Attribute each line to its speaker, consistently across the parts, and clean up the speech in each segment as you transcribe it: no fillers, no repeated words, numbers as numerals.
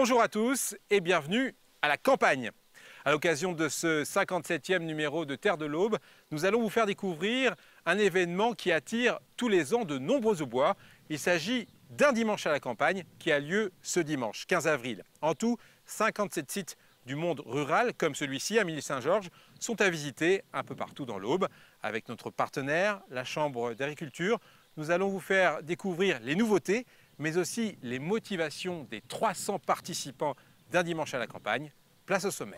Speaker 1: Bonjour à tous et bienvenue à la campagne. À l'occasion de ce 57e numéro de Terre de l'Aube, nous allons vous faire découvrir un événement qui attire tous les ans de nombreux aubois. Il s'agit d'un dimanche à la campagne qui a lieu ce dimanche 15 avril. En tout, 57 sites du monde rural, comme celui-ci à Milly-Saint-Georges, sont à visiter un peu partout dans l'Aube. Avec notre partenaire, la Chambre d'agriculture, nous allons vous faire découvrir les nouveautés, mais aussi les motivations des 300 participants d'un dimanche à la campagne. Place au sommet.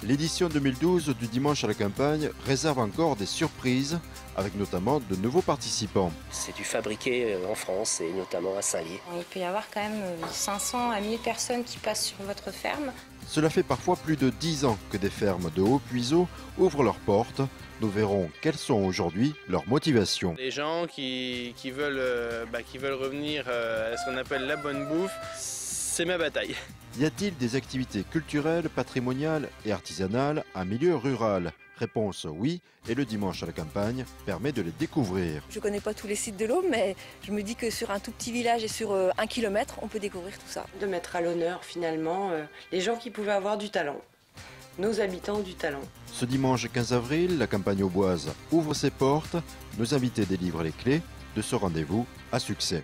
Speaker 2: L'édition 2012 du Dimanche à la campagne réserve encore des surprises, avec notamment de nouveaux participants.
Speaker 3: C'est du fabriqué en France et notamment à Saint-Lye.
Speaker 4: Il peut y avoir quand même 500 à 1000 personnes qui passent sur votre ferme.
Speaker 2: Cela fait parfois plus de 10 ans que des fermes de Haut-Puiseaux ouvrent leurs portes. Nous verrons quelles sont aujourd'hui leurs motivations.
Speaker 5: Les gens qui veulent revenir à ce qu'on appelle la bonne bouffe, c'est ma bataille.
Speaker 2: Y a-t-il des activités culturelles, patrimoniales et artisanales en milieu rural? Réponse oui, et le dimanche à la campagne permet de les découvrir.
Speaker 6: Je ne connais pas tous les sites de l'Aube, mais je me dis que sur un tout petit village et sur 1 kilomètre, on peut découvrir tout ça.
Speaker 7: De mettre à l'honneur finalement les gens qui pouvaient avoir du talent, nos habitants ont du talent.
Speaker 2: Ce dimanche 15 avril, la campagne auboise ouvre ses portes. Nos invités délivrent les clés de ce rendez-vous à succès.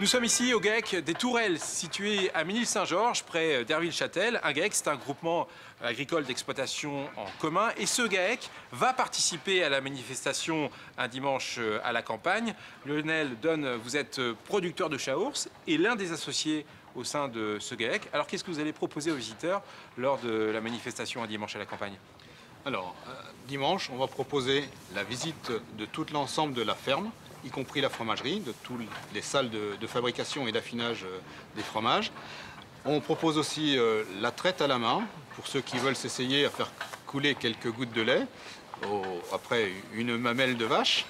Speaker 1: Nous sommes ici au GAEC des Tourelles, situé à Milly-Saint-Georges, près d'Herville-Châtel. Un GAEC, c'est un groupement agricole d'exploitation en commun. Et ce GAEC va participer à la manifestation un dimanche à la campagne. Lionel Donne, vous êtes producteur de chaours et l'un des associés au sein de ce GAEC. Alors qu'est-ce que vous allez proposer aux visiteurs lors de la manifestation un dimanche à la campagne?
Speaker 8: Alors, dimanche, on va proposer la visite de tout l'ensemble de la ferme, y compris la fromagerie, de toutes les salles de fabrication et d'affinage des fromages. On propose aussi la traite à la main, pour ceux qui veulent s'essayer à faire couler quelques gouttes de lait, après une mamelle de vache.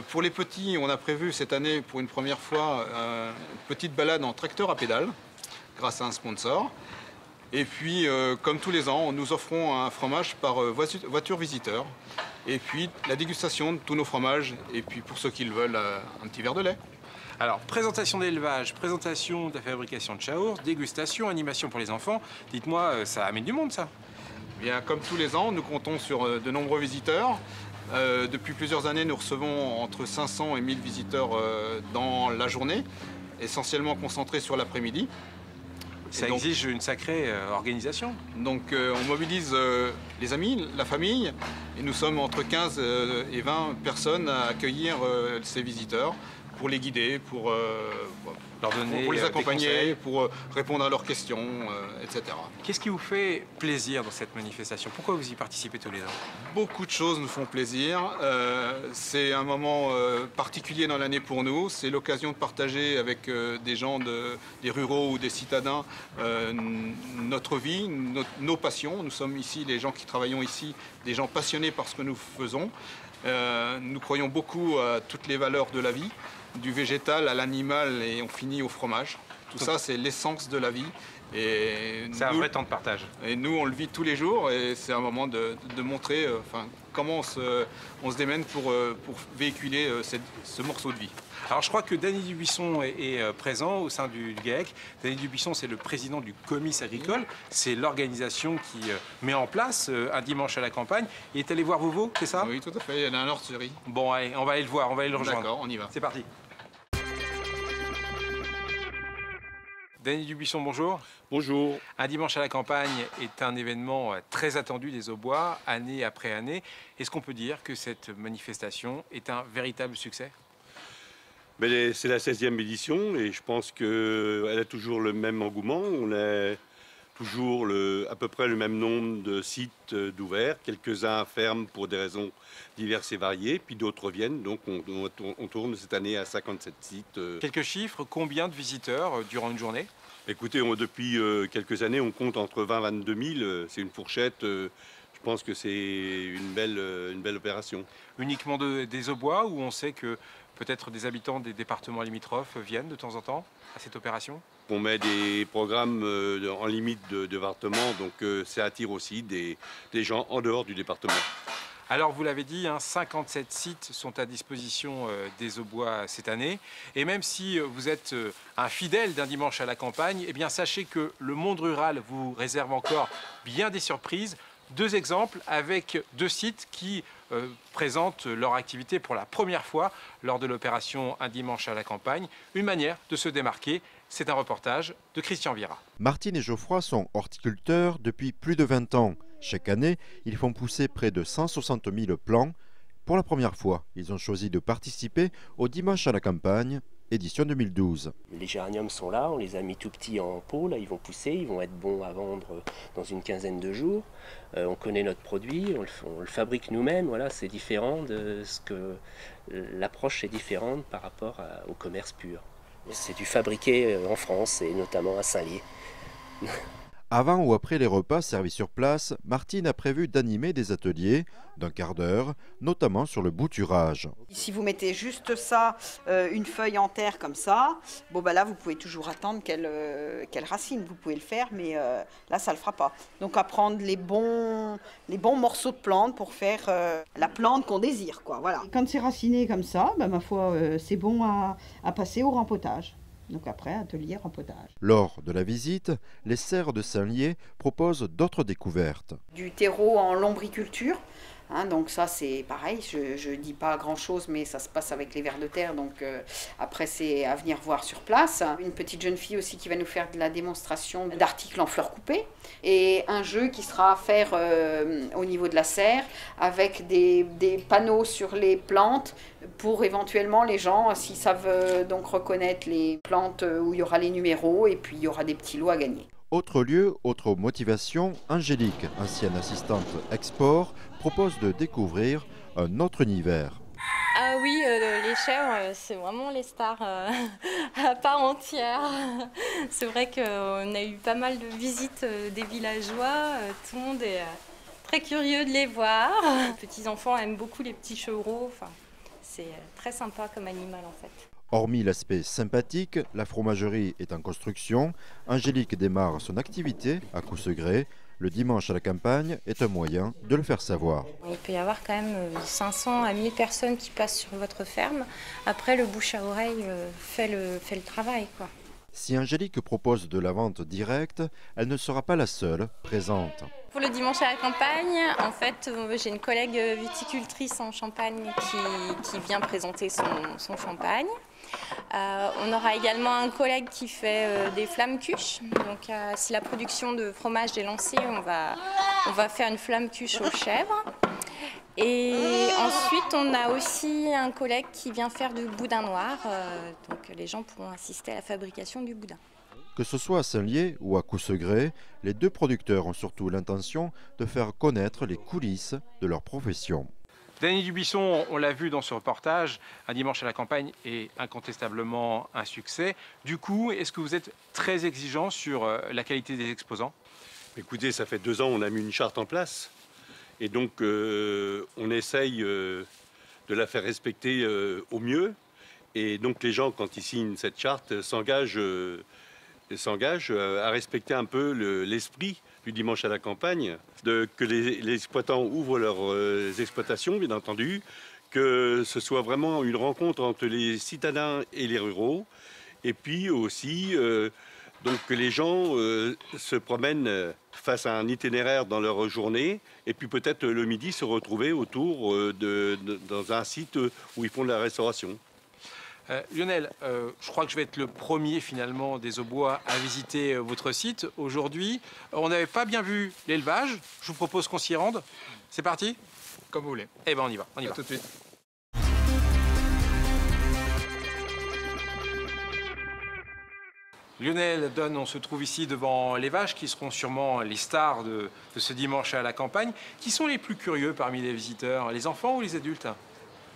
Speaker 8: Pour les petits, on a prévu cette année, pour une première fois, une petite balade en tracteur à pédales, grâce à un sponsor. Et puis, comme tous les ans, nous offrons un fromage par voiture visiteur. Et puis, la dégustation de tous nos fromages. Et puis, pour ceux qui le veulent, un petit verre de lait.
Speaker 1: Alors, présentation d'élevage, présentation de la fabrication de chaours, dégustation, animation pour les enfants. Dites-moi, ça amène du monde, ça?
Speaker 8: Bien, comme tous les ans, nous comptons sur de nombreux visiteurs. Depuis plusieurs années, nous recevons entre 500 et 1000 visiteurs dans la journée, essentiellement concentrés sur l'après-midi.
Speaker 1: Ça exige une sacrée organisation.
Speaker 8: Donc on mobilise les amis, la famille, et nous sommes entre 15 et 20 personnes à accueillir ces visiteurs pour les guider, pour les accompagner, pour répondre à leurs questions, etc.
Speaker 1: Qu'est-ce qui vous fait plaisir dans cette manifestation? Pourquoi vous y participez tous les ans?
Speaker 8: Beaucoup de choses nous font plaisir. C'est un moment particulier dans l'année pour nous. C'est l'occasion de partager avec des gens, des ruraux ou des citadins, notre vie, nos passions. Nous sommes ici, les gens qui travaillons ici, des gens passionnés par ce que nous faisons. Nous croyons beaucoup à toutes les valeurs de la vie, du végétal à l'animal, et on finit au fromage. Tout ça, c'est l'essence de la vie.
Speaker 1: C'est un vrai temps de partage.
Speaker 8: Et nous, on le vit tous les jours, et c'est un moment de montrer comment on se démène pour véhiculer ce morceau de vie.
Speaker 1: Alors je crois que Danny Dubuisson est présent au sein du GAEC. Danny Dubuisson, c'est le président du Comice agricole. C'est l'organisation qui met en place un dimanche à la campagne. Il est allé voir vos veaux, c'est ça?
Speaker 8: Oui, tout à fait. Il y en a un hors-série.
Speaker 1: Bon, allez, on va aller le voir, on va aller le rejoindre.
Speaker 8: D'accord, on y va.
Speaker 1: C'est parti. Danny Dubuisson, bonjour.
Speaker 9: Bonjour.
Speaker 1: Un dimanche à la campagne est un événement très attendu des aubois, année après année. Est-ce qu'on peut dire que cette manifestation est un véritable succès?
Speaker 9: C'est la 16e édition et je pense qu'elle a toujours le même engouement. On a toujours à peu près le même nombre de sites d'ouverts. Quelques-uns ferment pour des raisons diverses et variées, puis d'autres reviennent. Donc on tourne cette année à 57 sites.
Speaker 1: Quelques chiffres, combien de visiteurs durant une journée?
Speaker 9: Écoutez, depuis quelques années, on compte entre 20 et 22 000. C'est une fourchette. Je pense que c'est une belle opération.
Speaker 1: Uniquement des aubois, ou on sait que peut-être des habitants des départements limitrophes viennent de temps en temps à cette opération?
Speaker 9: On met des programmes en limite de département, donc ça attire aussi des gens en dehors du département.
Speaker 1: Alors vous l'avez dit, 57 sites sont à disposition des Aubois cette année. Et même si vous êtes un fidèle d'un dimanche à la campagne, eh bien sachez que le monde rural vous réserve encore bien des surprises. 2 exemples avec 2 sites qui présentent leur activité pour la première fois lors de l'opération Un dimanche à la campagne. Une manière de se démarquer. C'est un reportage de Christian Vira.
Speaker 2: Martine et Geoffroy sont horticulteurs depuis plus de 20 ans. Chaque année, ils font pousser près de 160 000 plants. Pour la première fois, ils ont choisi de participer au Dimanche à la campagne, édition 2012.
Speaker 3: Les géraniums sont là, on les a mis tout petits en pot, là ils vont pousser, ils vont être bons à vendre dans une quinzaine de jours. On connaît notre produit, on le fabrique nous-mêmes, voilà, c'est différent de ce que l'approche est différente par rapport au commerce pur. C'est du fabriqué en France et notamment à Saint-Lié.
Speaker 2: Avant ou après les repas servis sur place, Martine a prévu d'animer des ateliers d'un quart d'heure, notamment sur le bouturage.
Speaker 10: Si vous mettez juste ça, une feuille en terre comme ça, bon bah là vous pouvez toujours attendre qu'elle racine. Vous pouvez le faire, mais là ça le fera pas. Donc à prendre les bons morceaux de plante pour faire la plante qu'on désire, quoi. Voilà. Quand c'est raciné comme ça, bah, ma foi, c'est bon à passer au rempotage. Donc après, atelier rempotage.
Speaker 2: Lors de la visite, les serres de Saint-Lié proposent d'autres découvertes.
Speaker 10: Du terreau en lombriculture. Donc ça c'est pareil, je ne dis pas grand chose, mais ça se passe avec les vers de terre, donc après c'est à venir voir sur place. Une petite jeune fille aussi qui va nous faire de la démonstration d'articles en fleurs coupées, et un jeu qui sera à faire au niveau de la serre, avec des panneaux sur les plantes, pour éventuellement les gens, s'ils savent donc reconnaître les plantes où il y aura les numéros, et puis il y aura des petits lots à gagner.
Speaker 2: Autre lieu, autre motivation, Angélique, ancienne assistante export, propose de découvrir un autre univers.
Speaker 4: Ah oui, les chèvres, c'est vraiment les stars à part entière. C'est vrai qu'on a eu pas mal de visites des villageois, tout le monde est très curieux de les voir. Les petits-enfants aiment beaucoup les petits chevreaux, c'est très sympa comme animal en fait.
Speaker 2: Hormis l'aspect sympathique, la fromagerie est en construction. Angélique démarre son activité à Coussegrès. Le dimanche à la campagne est un moyen de le faire savoir.
Speaker 4: Il peut y avoir quand même 500 à 1000 personnes qui passent sur votre ferme. Après, le bouche à oreille fait le travail, quoi.
Speaker 2: Si Angélique propose de la vente directe, elle ne sera pas la seule présente.
Speaker 4: Pour le dimanche à la campagne, en fait, j'ai une collègue viticultrice en Champagne qui vient présenter son champagne. On aura également un collègue qui fait des flammes cuches. Donc, si la production de fromage est lancée, on va faire une flamme cuche aux chèvres. Et ensuite, on a aussi un collègue qui vient faire du boudin noir. Donc, les gens pourront assister à la fabrication du boudin.
Speaker 2: Que ce soit à Saint-Lié ou à Coussegrès, les 2 producteurs ont surtout l'intention de faire connaître les coulisses de leur profession.
Speaker 1: Dany Dubuisson, on l'a vu dans ce reportage, Un dimanche à la campagne est incontestablement un succès. Du coup, est-ce que vous êtes très exigeant sur la qualité des exposants?
Speaker 9: Écoutez, ça fait 2 ans on a mis une charte en place. Et donc, on essaye de la faire respecter au mieux. Et donc, les gens, quand ils signent cette charte, s'engagent à respecter un peu l'esprit du dimanche à la campagne, que les exploitants ouvrent leurs exploitations, bien entendu, que ce soit vraiment une rencontre entre les citadins et les ruraux, et puis aussi donc que les gens se promènent face à un itinéraire dans leur journée, et puis peut-être le midi se retrouver autour dans un site où ils font de la restauration.
Speaker 1: Lionel, je crois que je vais être le premier finalement des Aubois à visiter votre site. Aujourd'hui, on n'avait pas bien vu l'élevage. Je vous propose qu'on s'y rende. C'est parti?
Speaker 8: Comme vous voulez.
Speaker 1: Eh ben on y va, on y va.
Speaker 8: Tout de suite.
Speaker 1: Lionel, Don, on se trouve ici devant les vaches qui seront sûrement les stars de ce dimanche à la campagne. Qui sont les plus curieux parmi les visiteurs, les enfants ou les adultes?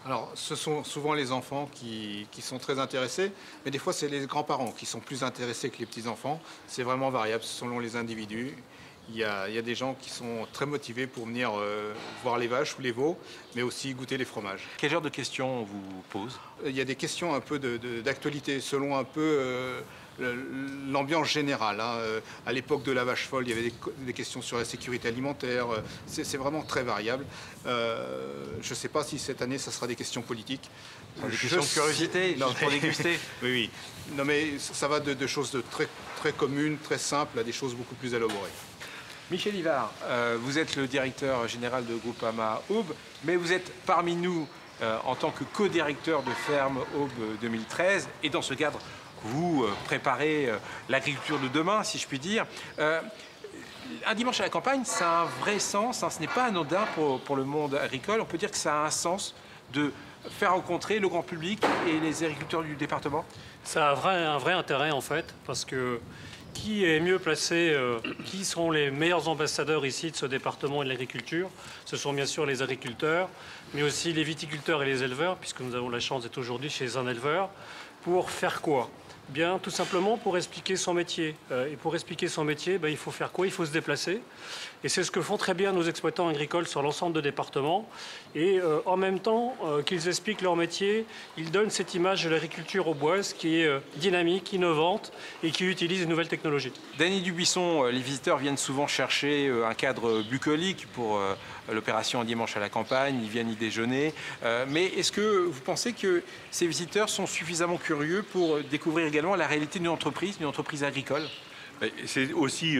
Speaker 8: Alors, ce sont souvent les enfants qui sont très intéressés, mais des fois, c'est les grands-parents qui sont plus intéressés que les petits-enfants. C'est vraiment variable selon les individus. Il y a des gens qui sont très motivés pour venir voir les vaches ou les veaux, mais aussi goûter les fromages.
Speaker 1: Quel genre de questions on vous pose?
Speaker 8: Il y a des questions un peu d'actualité, selon un peu l'ambiance générale. À l'époque de la vache folle, il y avait des questions sur la sécurité alimentaire. C'est vraiment très variable. Je ne sais pas si cette année, ça sera des questions politiques.
Speaker 1: Des questions de curiosité, pour déguster.
Speaker 8: Oui, oui. Non, mais ça va de choses très, très communes, très simples, à des choses beaucoup plus élaborées.
Speaker 1: Michel Ivard, vous êtes le directeur général de Groupama Aube, mais vous êtes parmi nous en tant que co-directeur de Ferme Aube 2013. Et dans ce cadre, vous préparez l'agriculture de demain, si je puis dire. Un dimanche à la campagne, ça a un vrai sens, ce n'est pas anodin pour le monde agricole. On peut dire que ça a un sens de faire rencontrer le grand public et les agriculteurs du département.
Speaker 11: Ça a un vrai intérêt en fait, parce que qui est mieux placé, qui sont les meilleurs ambassadeurs ici de ce département et de l'agriculture? Ce sont bien sûr les agriculteurs, mais aussi les viticulteurs et les éleveurs, puisque nous avons la chance d'être aujourd'hui chez un éleveur. Pour faire quoi? Bien, tout simplement pour expliquer son métier. Et pour expliquer son métier, il faut faire quoi? Il faut se déplacer. Et c'est ce que font très bien nos exploitants agricoles sur l'ensemble de départements. Et en même temps qu'ils expliquent leur métier, ils donnent cette image de l'agriculture auboise qui est dynamique, innovante et qui utilise de nouvelles technologies.
Speaker 1: Dany Dubuisson, les visiteurs viennent souvent chercher un cadre bucolique pour l'opération Un dimanche à la campagne, ils viennent y déjeuner. Mais est-ce que vous pensez que ces visiteurs sont suffisamment curieux pour découvrir également la réalité d'une entreprise agricole?
Speaker 9: C'est aussi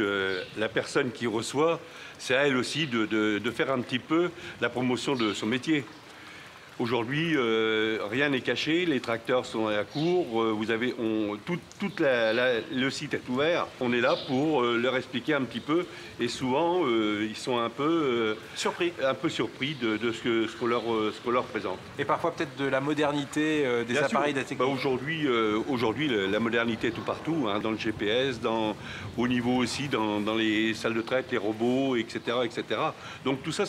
Speaker 9: la personne qui reçoit, c'est à elle aussi de faire un petit peu la promotion de son métier. Aujourd'hui, rien n'est caché, les tracteurs sont à la cour, le site est ouvert. On est là pour leur expliquer un petit peu et souvent ils sont un peu surpris de ce qu'on leur présente.
Speaker 1: Et parfois peut-être de la modernité des
Speaker 9: Bien
Speaker 1: appareils
Speaker 9: sûr.
Speaker 1: de la technologie.
Speaker 9: Aujourd'hui, la modernité est tout partout, dans le GPS, au niveau aussi dans les salles de traite, les robots, etc. etc. Donc tout ça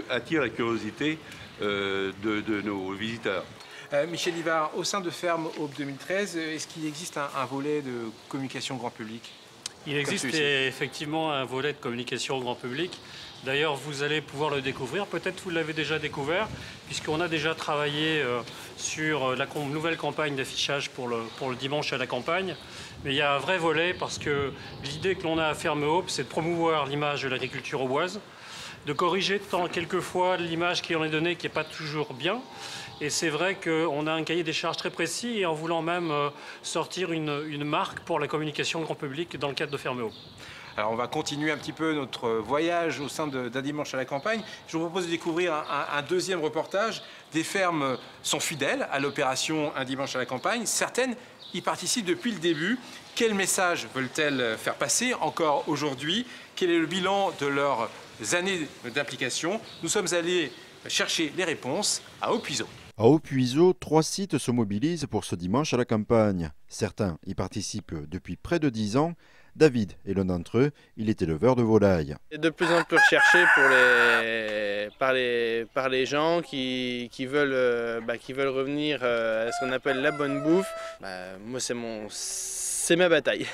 Speaker 9: attire la curiosité de nos visiteurs.
Speaker 1: Michel Ivard, au sein de Ferme Aube 2013, est-ce qu'il existe un volet de communication grand public?
Speaker 11: Il existe effectivement un volet de communication au grand public. D'ailleurs, vous allez pouvoir le découvrir. Peut-être vous l'avez déjà découvert, puisqu'on a déjà travaillé sur la nouvelle campagne d'affichage pour le dimanche à la campagne. Mais il y a un vrai volet, parce que l'idée que l'on a à Ferme Aube, c'est de promouvoir l'image de l'agriculture auboise, de corriger quelquefois l'image qui en est donnée qui n'est pas toujours bien. Et c'est vrai qu'on a un cahier des charges très précis et en voulant même sortir une marque pour la communication grand public dans le cadre de Ferme Aube.
Speaker 1: Alors on va continuer un petit peu notre voyage au sein d'Un dimanche à la campagne. Je vous propose de découvrir un deuxième reportage. Des fermes sont fidèles à l'opération Un dimanche à la campagne. Certaines y participent depuis le début. Quel message veulent-elles faire passer encore aujourd'hui? Quel est le bilan de leurs années d'implication? Nous sommes allés chercher les réponses à Haut-Puiseaux.
Speaker 2: À Haut-Puiseaux, 3 sites se mobilisent pour ce dimanche à la campagne. Certains y participent depuis près de 10 ans. David est l'un d'entre eux, il est éleveur de volailles.
Speaker 5: C'est de plus en plus recherché par les gens qui veulent revenir à ce qu'on appelle la bonne bouffe. Moi, c'est ma bataille.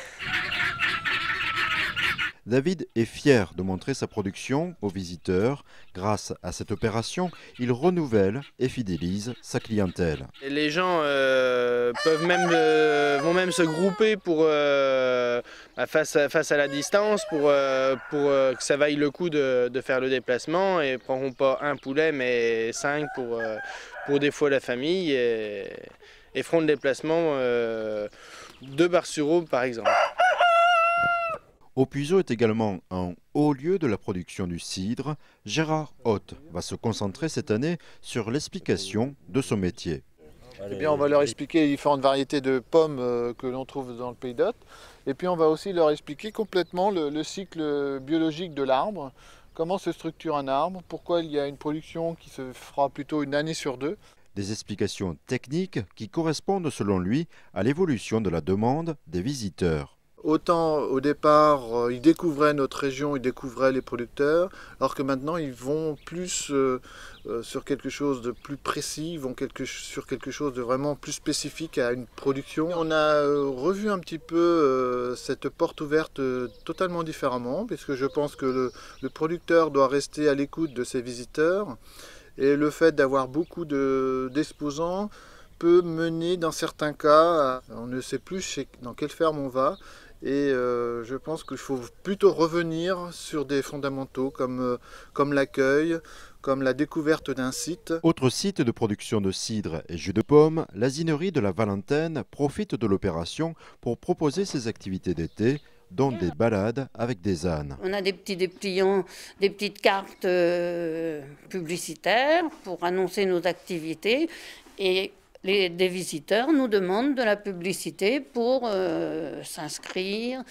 Speaker 2: David est fier de montrer sa production aux visiteurs. Grâce à cette opération, il renouvelle et fidélise sa clientèle.
Speaker 5: Et les gens vont même se grouper face à la distance pour que ça vaille le coup de faire le déplacement, et ne prendront pas un poulet mais 5 pour des fois la famille, et feront le déplacement de Bar-sur-Aube par exemple.
Speaker 2: Haut-Puiseaux est également un haut lieu de la production du cidre. Gérard Haute va se concentrer cette année sur l'explication de son métier.
Speaker 12: Eh bien, on va leur expliquer les différentes variétés de pommes que l'on trouve dans le Pays d'Hôte. Et puis on va aussi leur expliquer complètement le cycle biologique de l'arbre, comment se structure un arbre, pourquoi il y a une production qui se fera plutôt une année sur 2.
Speaker 2: Des explications techniques qui correspondent selon lui à l'évolution de la demande des visiteurs.
Speaker 12: Autant au départ, ils découvraient notre région, ils découvraient les producteurs, alors que maintenant ils vont plus sur quelque chose de plus précis, ils vont sur quelque chose de vraiment plus spécifique à une production. On a revu un petit peu cette porte ouverte totalement différemment, puisque je pense que le producteur doit rester à l'écoute de ses visiteurs, et le fait d'avoir beaucoup d'exposants peut mener dans certains cas, on ne sait plus dans quelle ferme on va. Et je pense qu'il faut plutôt revenir sur des fondamentaux comme l'accueil, comme la découverte d'un site.
Speaker 2: Autre site de production de cidre et jus de pomme, l'asinerie de la Valentaine profite de l'opération pour proposer ses activités d'été, dont des balades avec des ânes.
Speaker 13: On a des petits dépliants, des petites cartes publicitaires pour annoncer nos activités et des visiteurs nous demandent de la publicité pour s'inscrire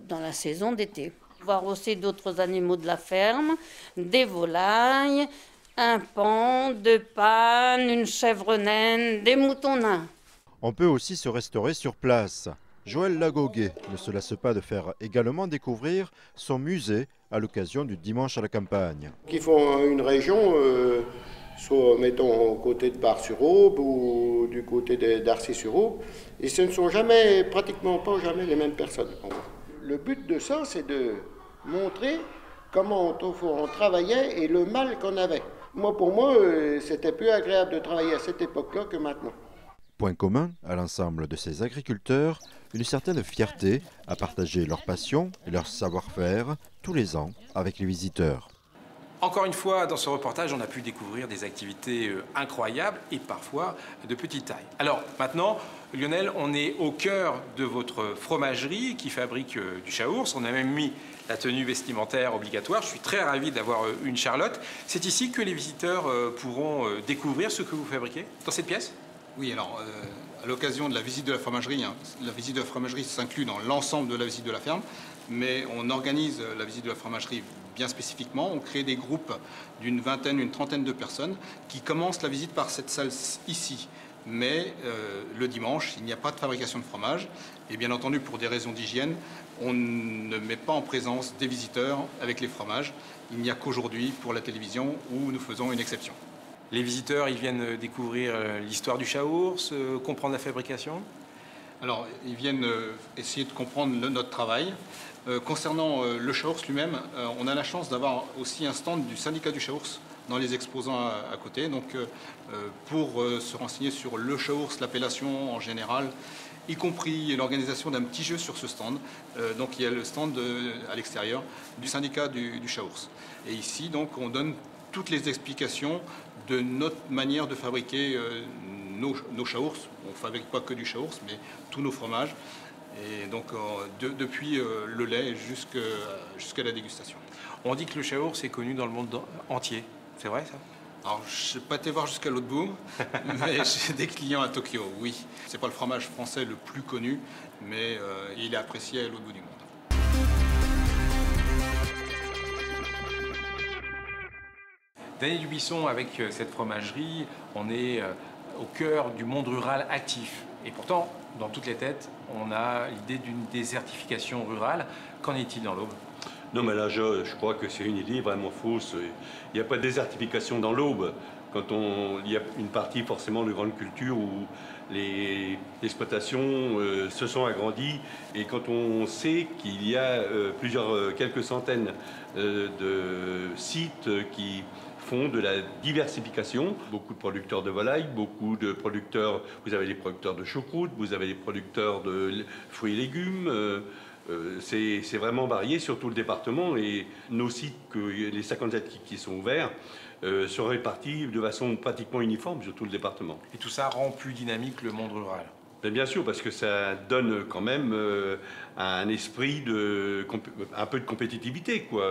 Speaker 13: dans la saison d'été. Voir aussi d'autres animaux de la ferme, des volailles, un paon, deux pannes, une chèvre naine, des moutons nains.
Speaker 2: On peut aussi se restaurer sur place. Joël Lagoguet ne se lasse pas de faire également découvrir son musée à l'occasion du dimanche à la campagne.
Speaker 14: Qui font une région, soit mettons au côté de Bar-sur-Aube ou du côté d'Arcis-sur-Aube, et ce ne sont pratiquement pas jamais les mêmes personnes. Le but de ça, c'est de montrer comment on travaillait et le mal qu'on avait. Pour moi, c'était plus agréable de travailler à cette époque-là que maintenant.
Speaker 2: Point commun à l'ensemble de ces agriculteurs, une certaine fierté à partager leur passion et leur savoir-faire tous les ans avec les visiteurs.
Speaker 1: Encore une fois, dans ce reportage, on a pu découvrir des activités incroyables et parfois de petite taille. Alors maintenant, Lionel, on est au cœur de votre fromagerie qui fabrique du chaours. On a même mis la tenue vestimentaire obligatoire. Je suis très ravi d'avoir une Charlotte. C'est ici que les visiteurs pourront découvrir ce que vous fabriquez, dans cette pièce ?
Speaker 8: Oui, alors, à l'occasion de la visite de la fromagerie, la visite de la fromagerie s'inclut dans l'ensemble de la visite de la ferme, mais on organise la visite de la fromagerie bien spécifiquement. On crée des groupes d'une vingtaine, une trentaine de personnes qui commencent la visite par cette salle ici. Mais le dimanche, il n'y a pas de fabrication de fromage. Et bien entendu, pour des raisons d'hygiène, on ne met pas en présence des visiteurs avec les fromages. Il n'y a qu'aujourd'hui, pour la télévision, où nous faisons une exception.
Speaker 1: Les visiteurs, ils viennent découvrir l'histoire du chaours, comprendre la fabrication ?
Speaker 8: Alors, ils viennent essayer de comprendre notre travail. Concernant le chaours lui-même, on a la chance d'avoir aussi un stand du syndicat du chaours dans les exposants à côté. Donc, pour se renseigner sur le chaours, l'appellation en général, y compris l'organisation d'un petit jeu sur ce stand. Donc, il y a le stand à l'extérieur du syndicat du chaours. Et ici, donc, on donne toutes les explications de notre manière de fabriquer nos chaours. On ne fabrique pas que du chaours, mais tous nos fromages. Et donc, depuis le lait jusqu'à la dégustation.
Speaker 1: On dit que le chaours est connu dans le monde entier. C'est vrai, ça ?
Speaker 8: Alors, je n'ai pas été voir jusqu'à l'autre bout, mais j'ai des clients à Tokyo, oui. Ce n'est pas le fromage français le plus connu, mais il est apprécié à l'autre bout du monde.
Speaker 1: Daniel Dubuisson, avec cette fromagerie, on est au cœur du monde rural actif. Et pourtant, dans toutes les têtes, on a l'idée d'une désertification rurale. Qu'en est-il dans l'Aube ?
Speaker 9: Non, mais là, je crois que c'est une idée vraiment fausse. Il n'y a pas de désertification dans l'Aube. Il y a une partie forcément de grande culture où les exploitations se sont agrandies. Et quand on sait qu'il y a quelques centaines de sites qui font de la diversification, beaucoup de producteurs de volailles, beaucoup de producteurs, vous avez des producteurs de choucroute, vous avez des producteurs de fruits et légumes, c'est vraiment varié sur tout le département et nos sites, les 57 qui sont ouverts, sont répartis de façon pratiquement uniforme sur tout le département.
Speaker 1: Et tout ça rend plus dynamique le monde rural ?
Speaker 9: Bien sûr, parce que ça donne quand même un esprit un peu de compétitivité, quoi.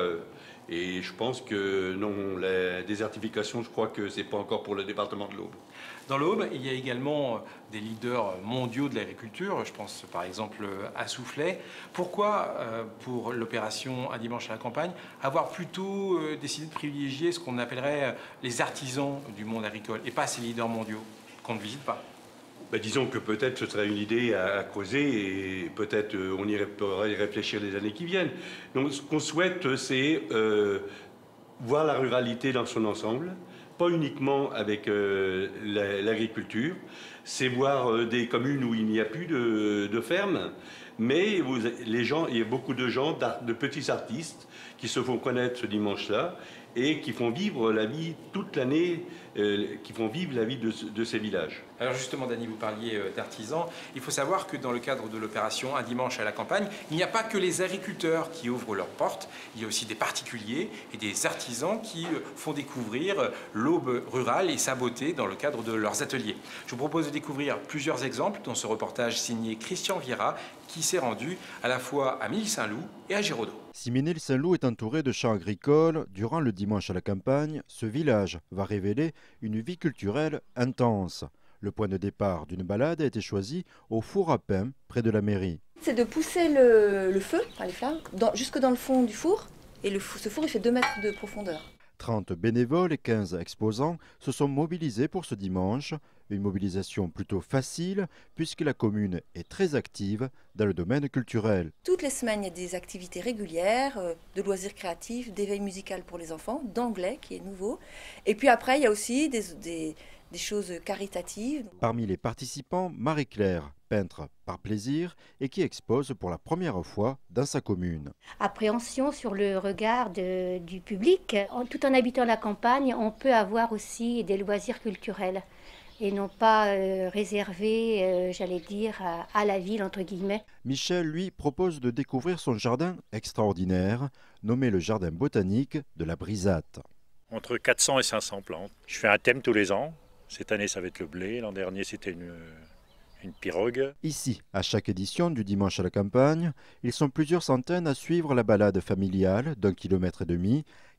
Speaker 9: Et je pense que non, la désertification, je crois que c'est pas encore pour le département de l'Aube.
Speaker 1: Dans l'Aube, il y a également des leaders mondiaux de l'agriculture. Je pense par exemple à Soufflet. Pourquoi, pour l'opération Un dimanche à la campagne, avoir plutôt décidé de privilégier ce qu'on appellerait les artisans du monde agricole et pas ces leaders mondiaux qu'on ne visite pas ?
Speaker 9: Disons que peut-être ce serait une idée à creuser et peut-être on pourrait y réfléchir les années qui viennent. Donc ce qu'on souhaite, c'est voir la ruralité dans son ensemble, pas uniquement avec l'agriculture, c'est voir des communes où il n'y a plus de fermes, Mais les gens, il y a beaucoup de gens, de petits artistes qui se font connaître ce dimanche-là et qui font vivre la vie toute l'année, qui font vivre la vie de ces villages.
Speaker 1: Alors justement, Dany, vous parliez d'artisans. Il faut savoir que dans le cadre de l'opération Un dimanche à la campagne, il n'y a pas que les agriculteurs qui ouvrent leurs portes, il y a aussi des particuliers et des artisans qui font découvrir l'Aube rurale et sa beauté dans le cadre de leurs ateliers. Je vous propose de découvrir plusieurs exemples dans ce reportage signé Christian Vieira, qui s'est rendu à la fois à Ménil-Saint-Loup et à Géraudot.
Speaker 2: Si Ménil-Saint-Loup est entouré de champs agricoles, durant le dimanche à la campagne, ce village va révéler une vie culturelle intense. Le point de départ d'une balade a été choisi au four à pain, près de la mairie.
Speaker 6: C'est de pousser le feu, les flammes, jusque dans le fond du four. Et ce four, il fait 2 mètres de profondeur.
Speaker 2: 30 bénévoles et 15 exposants se sont mobilisés pour ce dimanche. Une mobilisation plutôt facile puisque la commune est très active dans le domaine culturel.
Speaker 6: Toutes les semaines, il y a des activités régulières, de loisirs créatifs, d'éveil musical pour les enfants, d'anglais qui est nouveau. Et puis après, il y a aussi des choses caritatives.
Speaker 2: Parmi les participants, Marie-Claire, peintre par plaisir et qui expose pour la première fois dans sa commune.
Speaker 15: Appréhension sur le regard du public. Tout en habitant la campagne, on peut avoir aussi des loisirs culturels et non pas réservés, j'allais dire, à la ville, entre guillemets.
Speaker 2: Michel, lui, propose de découvrir son jardin extraordinaire, nommé le jardin botanique de la Brisate.
Speaker 16: Entre 400 et 500 plantes. Je fais un thème tous les ans. Cette année, ça va être le blé. L'an dernier, c'était une pirogue.
Speaker 2: Ici, à chaque édition du dimanche à la campagne, ils sont plusieurs centaines à suivre la balade familiale d'1,5 km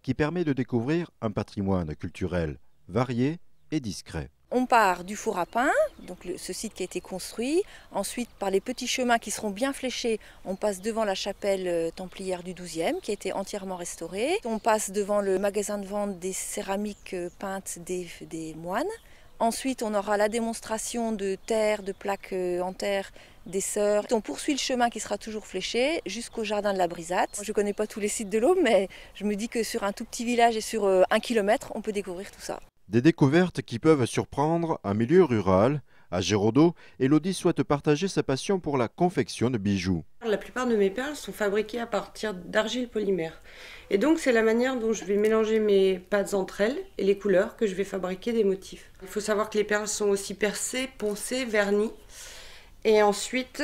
Speaker 2: qui permet de découvrir un patrimoine culturel varié et discret.
Speaker 6: On part du four à pain, donc ce site qui a été construit. Ensuite, par les petits chemins qui seront bien fléchés, on passe devant la chapelle templière du 12e qui a été entièrement restaurée. On passe devant le magasin de vente des céramiques peintes des moines. Ensuite, on aura la démonstration de terre, de plaques en terre des sœurs. On poursuit le chemin qui sera toujours fléché jusqu'au jardin de la Brisate. Je ne connais pas tous les sites de l'Aube, mais je me dis que sur un tout petit village et sur 1 km, on peut découvrir tout ça.
Speaker 2: Des découvertes qui peuvent surprendre en milieu rural. À Géraudot, Élodie souhaite partager sa passion pour la confection de bijoux.
Speaker 7: La plupart de mes perles sont fabriquées à partir d'argile polymère. Et donc c'est la manière dont je vais mélanger mes pâtes entre elles et les couleurs que je vais fabriquer des motifs. Il faut savoir que les perles sont aussi percées, poncées, vernies. Et ensuite,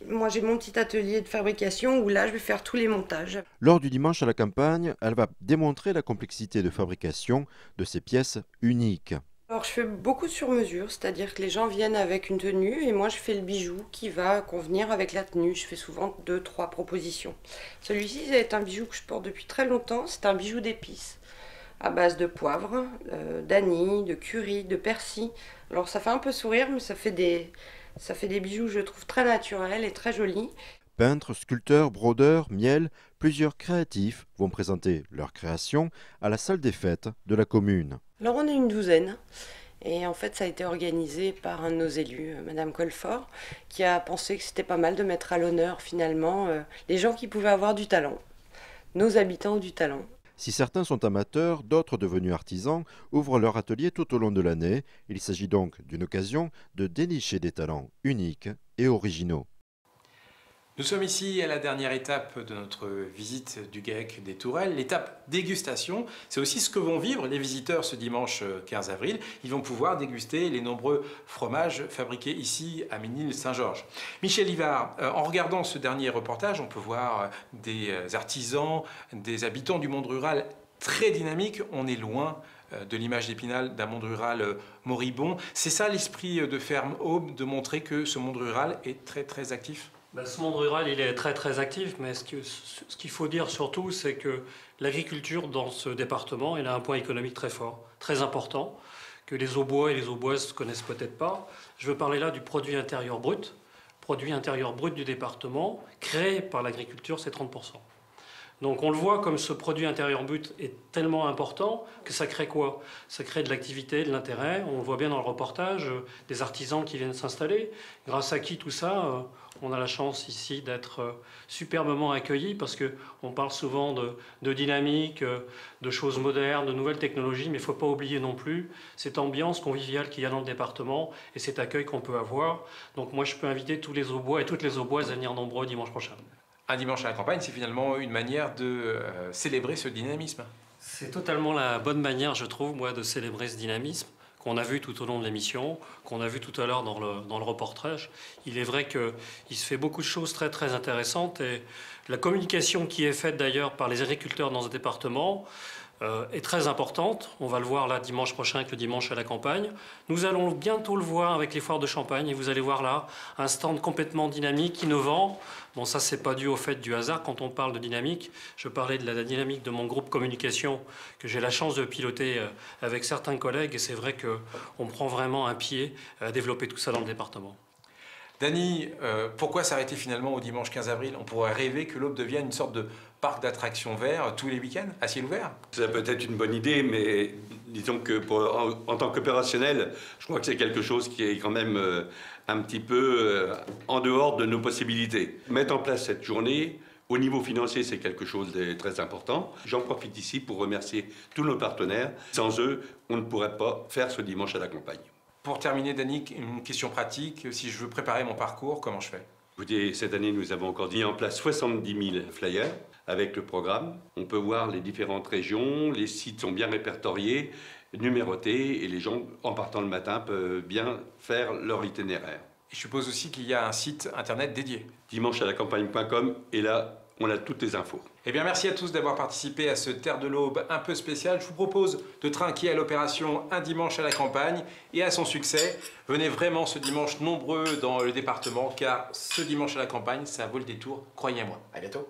Speaker 7: moi j'ai mon petit atelier de fabrication où là je vais faire tous les montages.
Speaker 2: Lors du dimanche à la campagne, elle va démontrer la complexité de fabrication de ces pièces uniques.
Speaker 7: Alors je fais beaucoup sur mesure, c'est-à-dire que les gens viennent avec une tenue et moi je fais le bijou qui va convenir avec la tenue. Je fais souvent 2-3 propositions. Celui-ci c'est un bijou que je porte depuis très longtemps, c'est un bijou d'épices à base de poivre, d'anis, de curry, de persil. Alors ça fait un peu sourire mais ça fait des bijoux je trouve très naturels et très jolis.
Speaker 2: Peintres, sculpteurs, brodeurs, miel, plusieurs créatifs vont présenter leurs créations à la salle des fêtes de la commune.
Speaker 7: Alors on est une douzaine et en fait ça a été organisé par un de nos élus, Madame Colfort, qui a pensé que c'était pas mal de mettre à l'honneur finalement les gens qui pouvaient avoir du talent, nos habitants du talent.
Speaker 2: Si certains sont amateurs, d'autres devenus artisans ouvrent leur atelier tout au long de l'année. Il s'agit donc d'une occasion de dénicher des talents uniques et originaux.
Speaker 1: Nous sommes ici à la dernière étape de notre visite du GAEC des Tourelles, l'étape dégustation. C'est aussi ce que vont vivre les visiteurs ce dimanche 15 avril. Ils vont pouvoir déguster les nombreux fromages fabriqués ici à Ménil-Saint-Georges. Michel Livard, en regardant ce dernier reportage, on peut voir des artisans, des habitants du monde rural très dynamiques. On est loin de l'image d'Épinal d'un monde rural moribond. C'est ça l'esprit de Ferme Aube, de montrer que ce monde rural est très très actif?
Speaker 11: Ce monde rural, il est très très actif, mais ce qu'il faut dire surtout, c'est que l'agriculture dans ce département, elle a un point économique très fort, très important, que les Aubois et les Auboises ne connaissent peut-être pas. Je veux parler là du produit intérieur brut. Produit intérieur brut du département, créé par l'agriculture, c'est 30%. Donc on le voit comme ce produit intérieur brut est tellement important que ça crée quoi? Ça crée de l'activité, de l'intérêt. On le voit bien dans le reportage, des artisans qui viennent s'installer. Grâce à qui tout ça, on a la chance ici d'être superbement accueillis parce qu'on parle souvent de dynamique, de choses modernes, de nouvelles technologies, mais il ne faut pas oublier non plus cette ambiance conviviale qu'il y a dans le département et cet accueil qu'on peut avoir. Donc moi je peux inviter tous les Aubois et toutes les Auboises à venir nombreux dimanche prochain.
Speaker 1: Un dimanche à la campagne, c'est finalement une manière de célébrer ce dynamisme.
Speaker 11: C'est totalement la bonne manière, je trouve, moi, de célébrer ce dynamisme qu'on a vu tout au long de l'émission, qu'on a vu tout à l'heure dans le reportage. Il est vrai qu'il se fait beaucoup de choses très, très intéressantes et la communication qui est faite d'ailleurs par les agriculteurs dans ce département est très importante. On va le voir là dimanche prochain avec le dimanche à la campagne. Nous allons bientôt le voir avec les foires de Champagne et vous allez voir là un stand complètement dynamique, innovant. Bon, ça, c'est pas dû au fait du hasard. Quand on parle de dynamique, je parlais de la dynamique de mon groupe communication que j'ai la chance de piloter avec certains collègues et c'est vrai qu'on prend vraiment un pied à développer tout ça dans le département.
Speaker 1: Dany, pourquoi s'arrêter finalement au dimanche 15 avril? On pourrait rêver que l'Aube devienne une sorte de parc d'attractions vert tous les week-ends, à ciel ouvert.
Speaker 9: Ça peut être une bonne idée, mais disons que en tant qu'opérationnel, je crois que c'est quelque chose qui est quand même un petit peu en dehors de nos possibilités. Mettre en place cette journée, au niveau financier, c'est quelque chose de très important. J'en profite ici pour remercier tous nos partenaires. Sans eux, on ne pourrait pas faire ce dimanche à la campagne.
Speaker 1: Pour terminer, Dany, une question pratique. Si je veux préparer mon parcours, comment je fais?
Speaker 9: Écoutez, cette année, nous avons encore mis en place 70 000 flyers avec le programme. On peut voir les différentes régions, les sites sont bien répertoriés, numérotés, et les gens, en partant le matin, peuvent bien faire leur itinéraire.
Speaker 1: Et je suppose aussi qu'il y a un site internet dédié.
Speaker 9: dimanchealacampagne.com, et là, on a toutes les infos.
Speaker 1: Eh bien, merci à tous d'avoir participé à ce Terre de l'Aube un peu spécial. Je vous propose de trinquer à l'opération Un dimanche à la campagne et à son succès. Venez vraiment ce dimanche nombreux dans le département, car ce dimanche à la campagne, ça vaut le détour, croyez-moi. À bientôt.